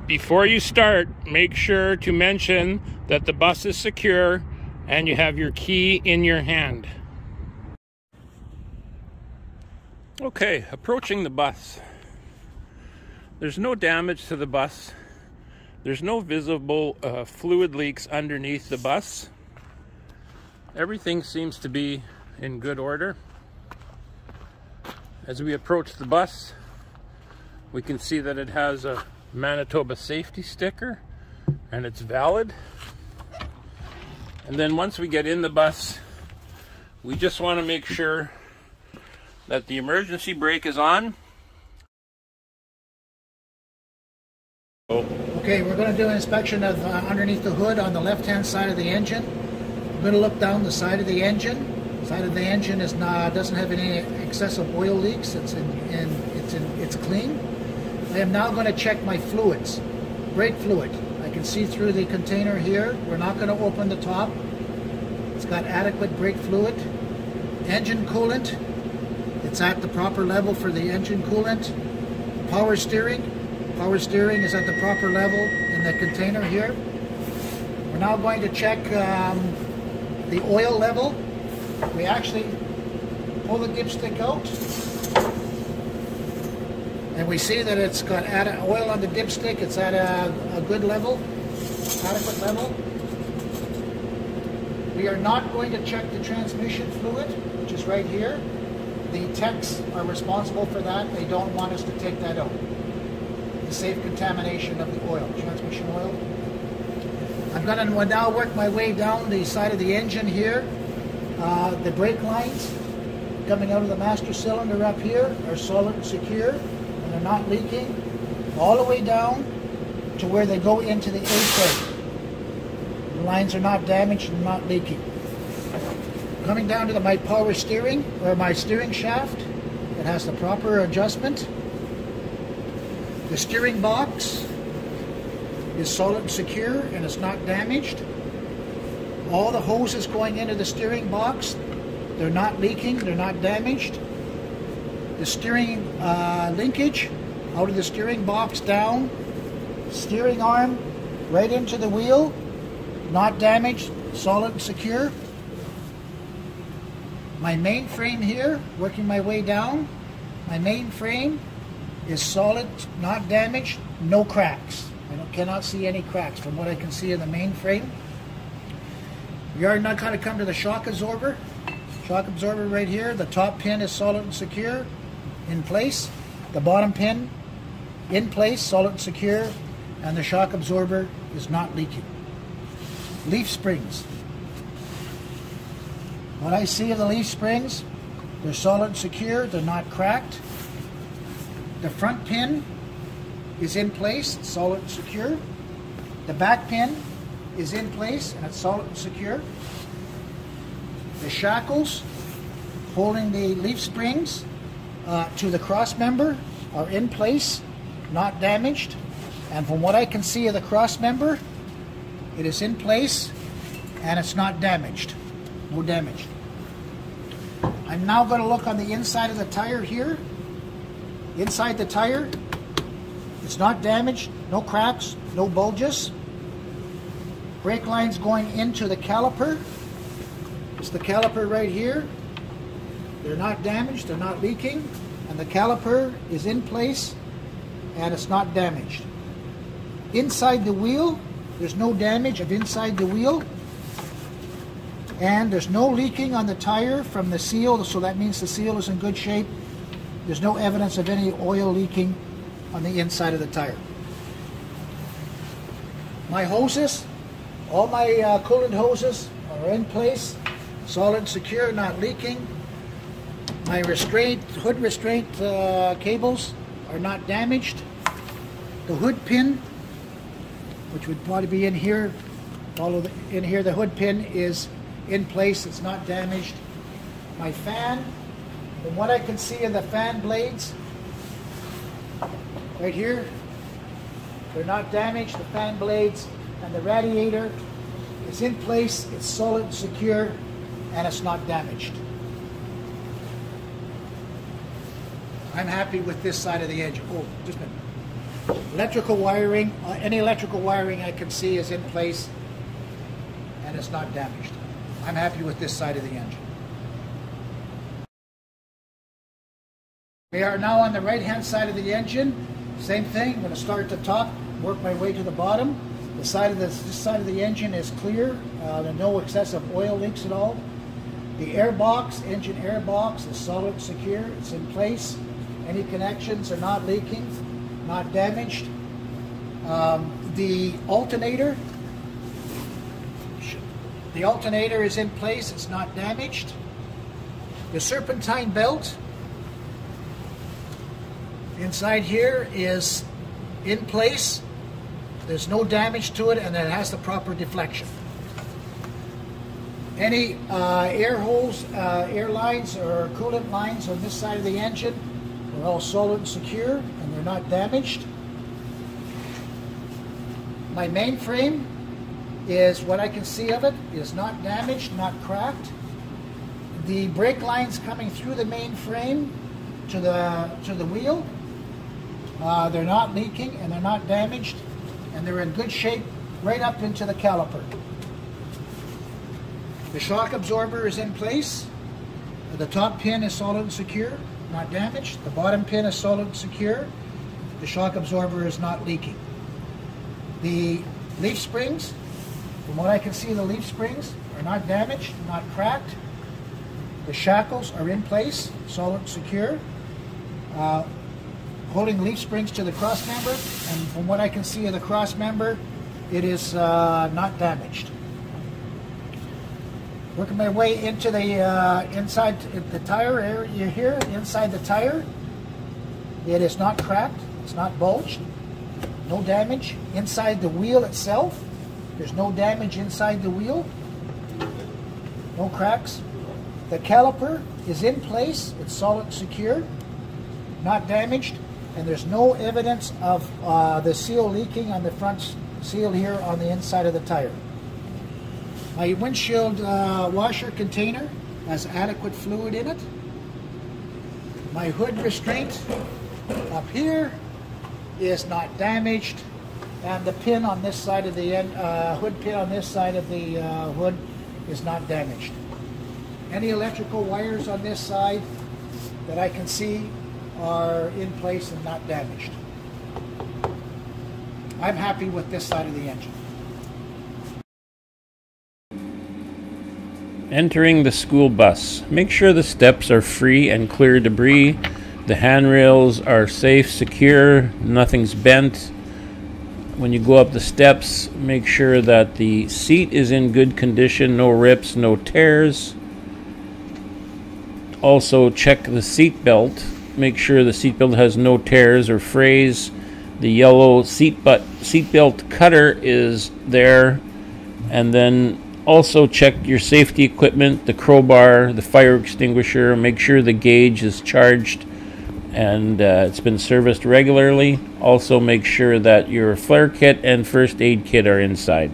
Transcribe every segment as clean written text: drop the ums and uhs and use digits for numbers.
Before you start, make sure to mention that the bus is secure and you have your key in your hand. Okay, approaching the bus. There's no damage to the bus. There's no visible fluid leaks underneath the bus. Everything seems to be in good order. As we approach the bus, we can see that it has a Manitoba safety sticker and it's valid. And then once we get in the bus, we just want to make sure that the emergency brake is on. Okay, we're going to do an inspection of underneath the hood on the left-hand side of the engine. We're going to look down the side of the engine. The side of the engine is doesn't have any excessive oil leaks. It's clean. I am now going to check my fluids, brake fluid. I can see through the container here. We're not going to open the top. It's got adequate brake fluid. Engine coolant. It's at the proper level for the engine coolant. Power steering. Power steering is at the proper level in the container here. We're now going to check the oil level. We actually pull the dipstick out and we see that it's got oil on the dipstick. It's at a good level, adequate level. We are not going to check the transmission fluid, which is right here. The techs are responsible for that. They don't want us to take that out. The safe contamination of the oil, transmission oil. I'm going to now work my way down the side of the engine here. The brake lines coming out of the master cylinder up here are solid and secure, and they're not leaking, all the way down to where they go into the A-frame. The lines are not damaged and not leaking. Coming down to my power steering, or my steering shaft, it has the proper adjustment. The steering box is solid and secure and it's not damaged. All the hoses going into the steering box, they're not leaking, they're not damaged. The steering linkage out of the steering box down, steering arm right into the wheel, not damaged, solid and secure. My main frame here, working my way down, my main frame is solid, not damaged, no cracks. I cannot see any cracks from what I can see in the main frame. We are now going to come to the shock absorber. Shock absorber right here. The top pin is solid and secure, in place. The bottom pin, in place, solid and secure, and the shock absorber is not leaking. Leaf springs. What I see of the leaf springs, they're solid and secure, they're not cracked. The front pin is in place, solid and secure. The back pin is in place and it's solid and secure. The shackles holding the leaf springs to the cross member are in place, not damaged. And from what I can see of the cross member, it is in place and it's not damaged. No damage. I'm now going to look on the inside of the tire here. Inside the tire, it's not damaged, no cracks, no bulges. Brake lines going into the caliper. It's the caliper right here. They're not damaged, they're not leaking, and the caliper is in place and it's not damaged. Inside the wheel, there's no damage of inside the wheel. And there's no leaking on the tire from the seal, so that means the seal is in good shape. There's no evidence of any oil leaking on the inside of the tire. My hoses, all my coolant hoses are in place, solid, secure, not leaking. My hood restraint cables are not damaged. The hood pin, which would probably be in here, in here the hood pin is in place, it's not damaged. My fan, from what I can see of the fan blades, right here, they're not damaged, the fan blades, and the radiator is in place, it's solid and secure, and it's not damaged. I'm happy with this side of the engine. Oh, just a minute. Electrical wiring, any electrical wiring I can see is in place and it's not damaged. I'm happy with this side of the engine. We are now on the right hand side of the engine. Same thing, I'm going to start at the top, work my way to the bottom. This side of the engine is clear. There are no excessive oil leaks at all. The air box, engine air box, is solid and secure. It's in place. Any connections are not leaking, not damaged. The alternator is in place. It's not damaged. The serpentine belt inside here is in place. There's no damage to it, and it has the proper deflection. Any air holes, air lines, or coolant lines on this side of the engine are all solid and secure, and they're not damaged. My mainframe is, what I can see of it, is not damaged, not cracked. The brake lines coming through the mainframe to the wheel, they're not leaking and they're not damaged, and they're in good shape right up into the caliper. The shock absorber is in place. The top pin is solid and secure, not damaged. The bottom pin is solid and secure. The shock absorber is not leaking. The leaf springs, from what I can see, the leaf springs are not damaged, not cracked. The shackles are in place, solid and secure. Holding leaf springs to the cross member, and from what I can see of the cross member, it is not damaged. Working my way into the inside the tire area here, inside the tire. It is not cracked, it's not bulged, no damage. Inside the wheel itself, there's no damage inside the wheel, no cracks. The caliper is in place, it's solid and secure, not damaged, and there's no evidence of the seal leaking on the front seal here on the inside of the tire. My windshield washer container has adequate fluid in it. My hood restraint up here is not damaged, and the pin on this side of the hood pin on this side of the hood is not damaged. Any electrical wires on this side that I can see are in place and not damaged. I'm happy with this side of the engine. Entering the school bus. Make sure the steps are free and clear of debris. The handrails are safe, secure, nothing's bent. When you go up the steps, make sure that the seat is in good condition, no rips, no tears. Also check the seat belt. Make sure the seat belt has no tears or frays. The yellow seat belt cutter is there. And then also check your safety equipment, the crowbar, the fire extinguisher. Make sure the gauge is charged and it's been serviced regularly. Also make sure that your flare kit and first aid kit are inside.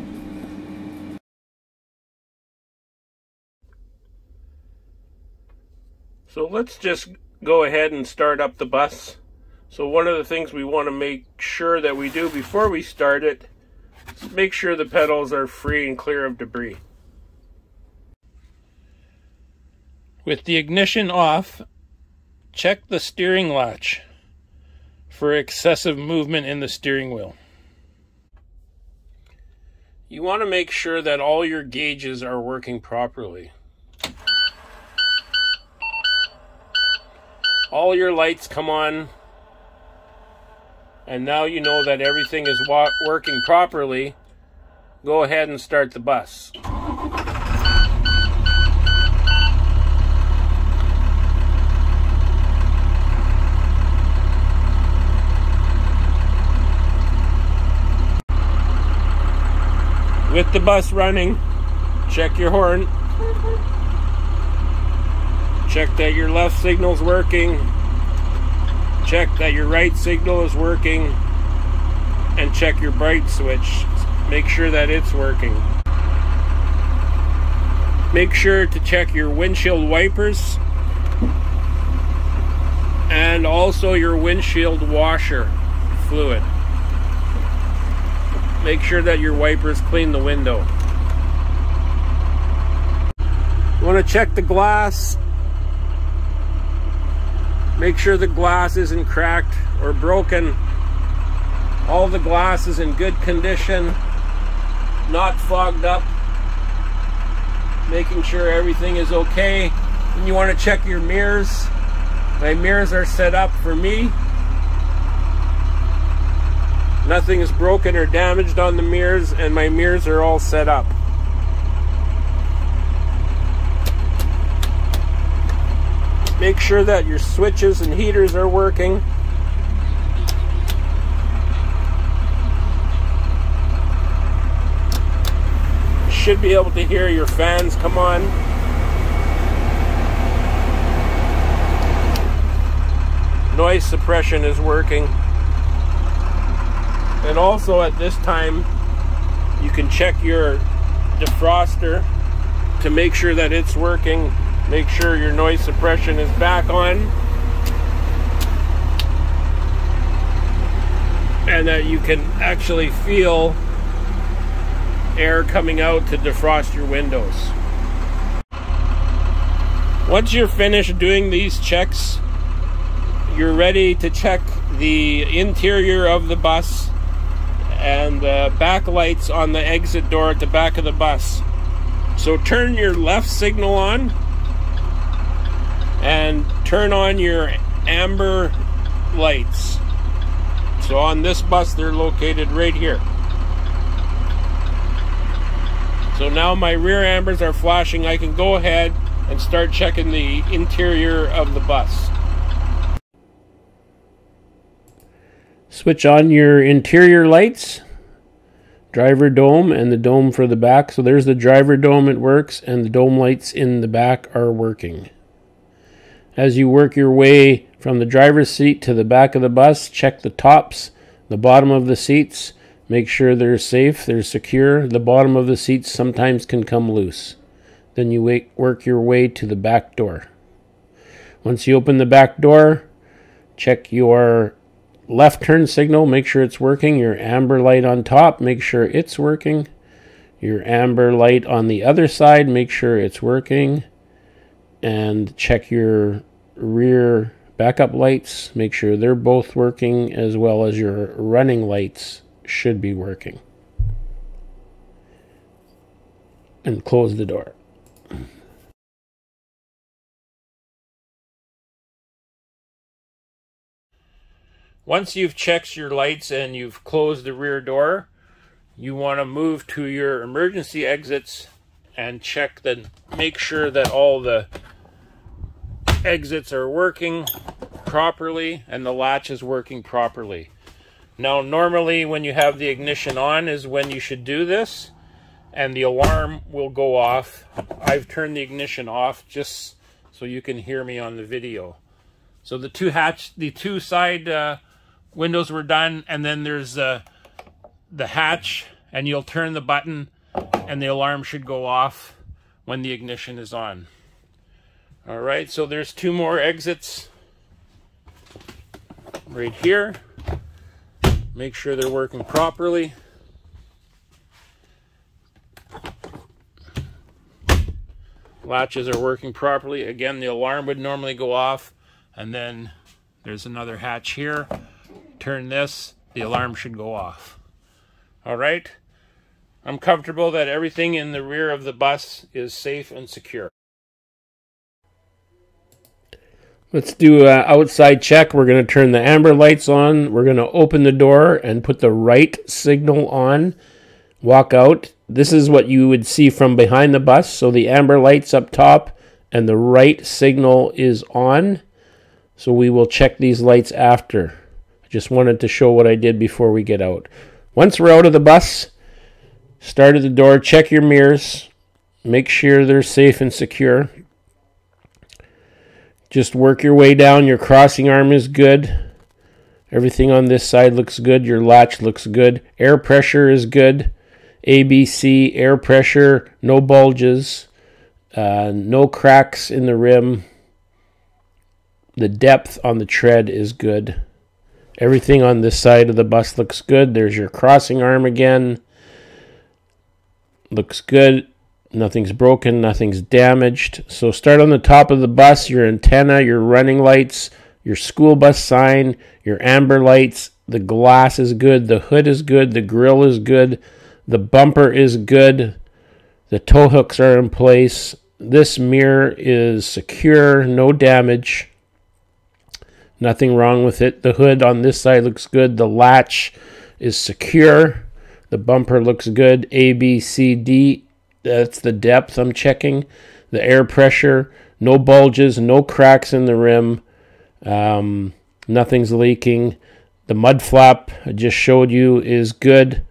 So let's just go ahead and start up the bus. So one of the things we want to make sure that we do before we start it, make sure the pedals are free and clear of debris. With the ignition off, check the steering latch for excessive movement in the steering wheel. You want to make sure that all your gauges are working properly. All your lights come on, and now you know that everything is working properly. Go ahead and start the bus. With the bus running, check your horn. Check that your left signal's working. Check that your right signal is working. And check your brake switch. Make sure that it's working. Make sure to check your windshield wipers and also your windshield washer fluid. make sure that your wipers clean the window. You want to check the glass. Make sure the glass isn't cracked or broken. All the glass is in good condition, not fogged up. Making sure everything is okay. And you want to check your mirrors. My mirrors are set up for me. Nothing is broken or damaged on the mirrors, and my mirrors are all set up. Make sure that your switches and heaters are working. Should be able to hear your fans come on. Noise suppression is working. And also at this time, you can check your defroster to make sure that it's working. Make sure your noise suppression is back on. And that you can actually feel air coming out to defrost your windows. Once you're finished doing these checks, you're ready to check the interior of the bus and the backlights on the exit door at the back of the bus. So turn your left signal on and turn on your amber lights. So on this bus, they're located right here. So now my rear ambers are flashing. I can go ahead and start checking the interior of the bus. Switch on your interior lights, driver dome and the dome for the back. So there's the driver dome, it works, and the dome lights in the back are working. As you work your way from the driver's seat to the back of the bus, check the tops, the bottom of the seats. Make sure they're safe, they're secure. The bottom of the seats sometimes can come loose. Then you work your way to the back door. Once you open the back door, check your left turn signal, make sure it's working. Your amber light on top, make sure it's working. Your amber light on the other side, make sure it's working. And check your rear backup lights, make sure they're both working, as well as your running lights should be working. And close the door. Once you've checked your lights and you've closed the rear door, you want to move to your emergency exits and make sure that all the exits are working properly and the latch is working properly. Now, normally when you have the ignition on is when you should do this, and the alarm will go off. I've turned the ignition off just so you can hear me on the video. So the two side windows were done, and then there's the hatch, and you'll turn the button and the alarm should go off when the ignition is on. All right, so there's two more exits right here. Make sure they're working properly. Latches are working properly. Again, the alarm would normally go off, and then there's another hatch here. Turn this, the alarm should go off. All right, I'm comfortable that everything in the rear of the bus is safe and secure. Let's do an outside check. We're going to turn the amber lights on. We're going to open the door and put the right signal on. Walk out. This is what you would see from behind the bus. So the amber light's up top and the right signal is on. So we will check these lights after. I just wanted to show what I did before we get out. Once we're out of the bus, start at the door, check your mirrors. Make sure they're safe and secure. Just work your way down. Your crossing arm is good. Everything on this side looks good. Your latch looks good. Air pressure is good. ABC, air pressure, no bulges, no cracks in the rim. The depth on the tread is good. Everything on this side of the bus looks good. There's your crossing arm again. Looks good. Nothing's broken, nothing's damaged. So start on the top of the bus, your antenna, your running lights, your school bus sign, your amber lights. The glass is good, the hood is good, the grill is good, the bumper is good, the tow hooks are in place. This mirror is secure, no damage. Nothing wrong with it. The hood on this side looks good. The latch is secure. The bumper looks good. A, B, C, D. That's the depth I'm checking. The air pressure. No bulges. No cracks in the rim. Nothing's leaking. The mud flap I just showed you is good.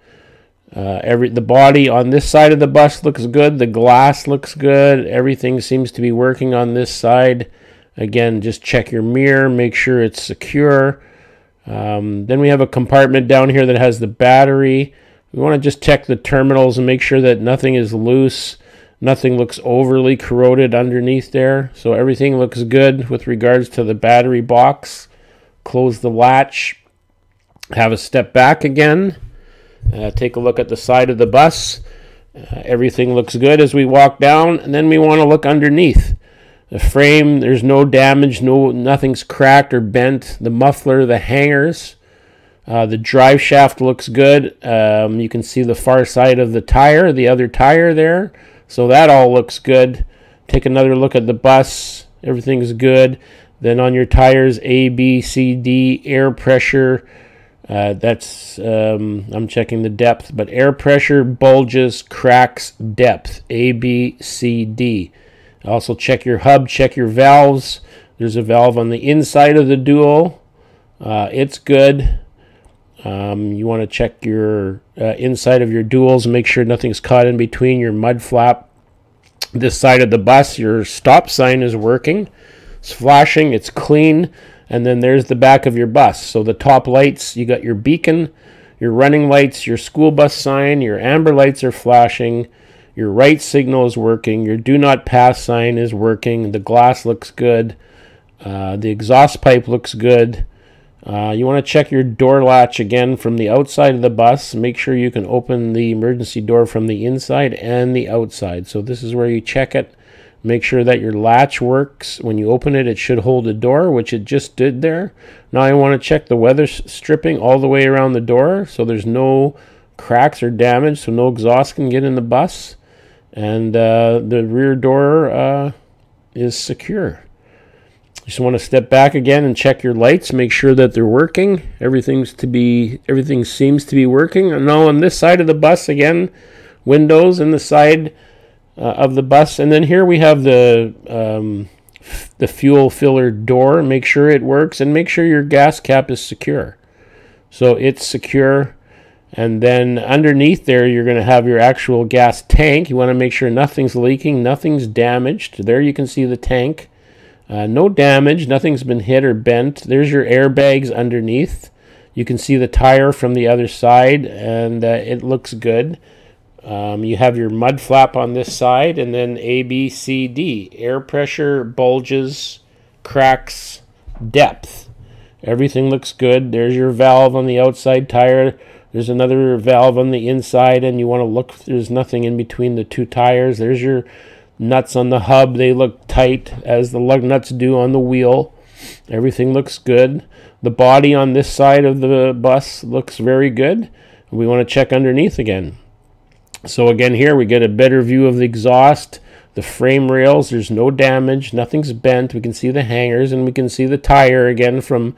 The body on this side of the bus looks good. The glass looks good. Everything seems to be working on this side. Again, just check your mirror, make sure it's secure. Then we have a compartment down here that has the battery. We want to just check the terminals and make sure that nothing is loose. Nothing looks overly corroded underneath there. So everything looks good with regards to the battery box. Close the latch. Have a step back again. Take a look at the side of the bus. Everything looks good as we walk down. And then we want to look underneath. The frame, there's no damage, nothing's cracked or bent. The muffler, the hangers, the drive shaft looks good. You can see the far side of the tire, the other tire there. So that all looks good. Take another look at the bus. Everything's good. Then on your tires, A, B, C, D, air pressure. I'm checking the depth, but air pressure, bulges, cracks, depth, A, B, C, D. Also check your hub, check your valves. There's a valve on the inside of the dual. It's good. You want to check your inside of your duals and make sure nothing's caught in between your mud flap. This side of the bus, your stop sign is working. It's flashing, it's clean. And then there's the back of your bus. So the top lights, you got your beacon, your running lights, your school bus sign, your amber lights are flashing. Your right signal is working. Your do not pass sign is working. The glass looks good. The exhaust pipe looks good. You want to check your door latch again from the outside of the bus. Make sure you can open the emergency door from the inside and the outside. So this is where you check it. Make sure that your latch works. When you open it, it should hold the door, which it just did there. Now I want to check the weather stripping all the way around the door so there's no cracks or damage, so no exhaust can get in the bus. And the rear door is secure. Just want to step back again and check your lights. Make sure that they're working. Everything seems to be working. And now on this side of the bus again, windows in the side of the bus. And then here we have the fuel filler door. Make sure it works and make sure your gas cap is secure. So it's secure. And then underneath there, you're going to have your actual gas tank. You want to make sure nothing's leaking, nothing's damaged. There you can see the tank. No damage, nothing's been hit or bent. There's your airbags underneath. You can see the tire from the other side, and it looks good. You have your mud flap on this side, and then A, B, C, D. Air pressure, bulges, cracks, depth. Everything looks good. There's your valve on the outside tire. There's another valve on the inside, and you want to look. There's nothing in between the two tires. There's your nuts on the hub. They look tight, as the lug nuts do on the wheel. Everything looks good. The body on this side of the bus looks very good. We want to check underneath again. So again, here we get a better view of the exhaust, the frame rails. There's no damage. Nothing's bent. We can see the hangers, and we can see the tire again from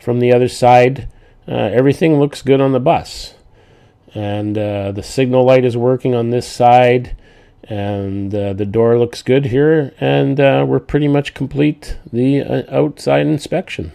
the other side. Everything looks good on the bus. And the signal light is working on this side. And the door looks good here. And we're pretty much complete the outside inspection.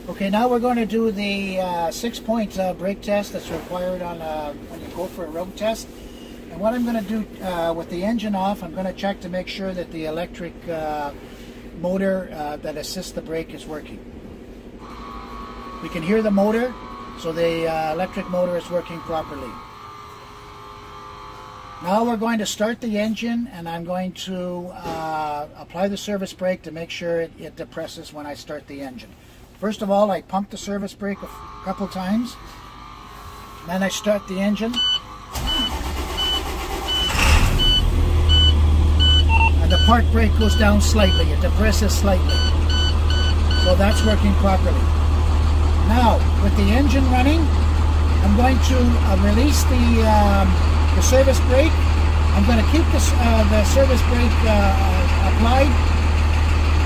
Okay, now we're going to do the 6-point brake test that's required on when you go for a road test. And what I'm going to do with the engine off, I'm going to check to make sure that the electric motor that assists the brake is working. We can hear the motor, so the electric motor is working properly. Now we're going to start the engine, and I'm going to apply the service brake to make sure it depresses when I start the engine. First of all, I pump the service brake a couple times, then I start the engine, and the park brake goes down slightly, it depresses slightly, so that's working properly. Now, with the engine running, I'm going to release the service brake. I'm going to keep the service brake applied,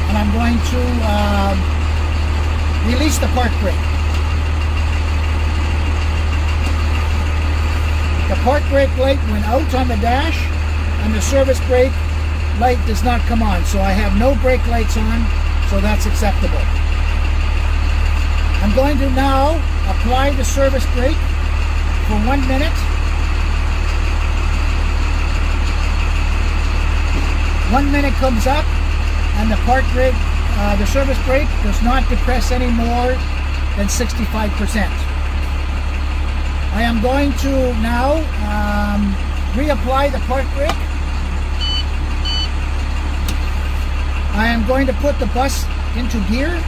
and I'm going to release the park brake. The park brake light went out on the dash, and the service brake light does not come on, so I have no brake lights on, so that's acceptable. I'm going to now apply the service brake for 1 minute. 1 minute comes up, and the park brake, the service brake does not depress any more than 65%. I am going to now reapply the park brake. I am going to put the bus into gear.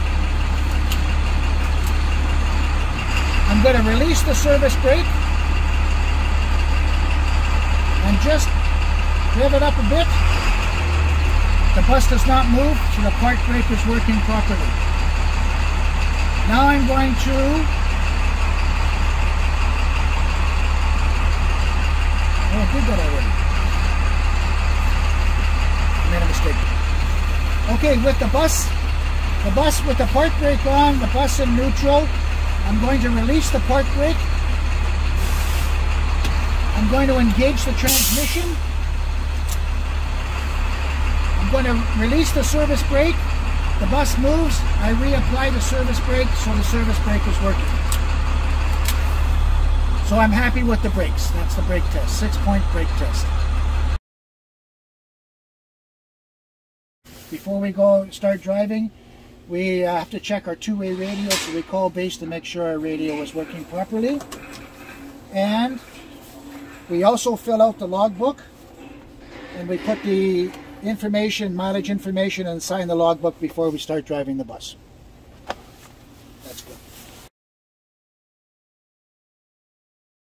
I'm going to release the service brake and just rev it up a bit. The bus does not move, so the park brake is working properly. Now I'm going to I did that already. I made a mistake. Okay, with the bus with the park brake on, the bus in neutral, I'm going to release the park brake. I'm going to engage the transmission. I'm going to release the service brake. The bus moves. I reapply the service brake, so the service brake is working. So I'm happy with the brakes. That's the brake test, 6-point brake test. Before we start driving, we have to check our two-way radio, so we call base to make sure our radio is working properly. And we also fill out the logbook, and we put the information, mileage information, and sign the logbook before we start driving the bus.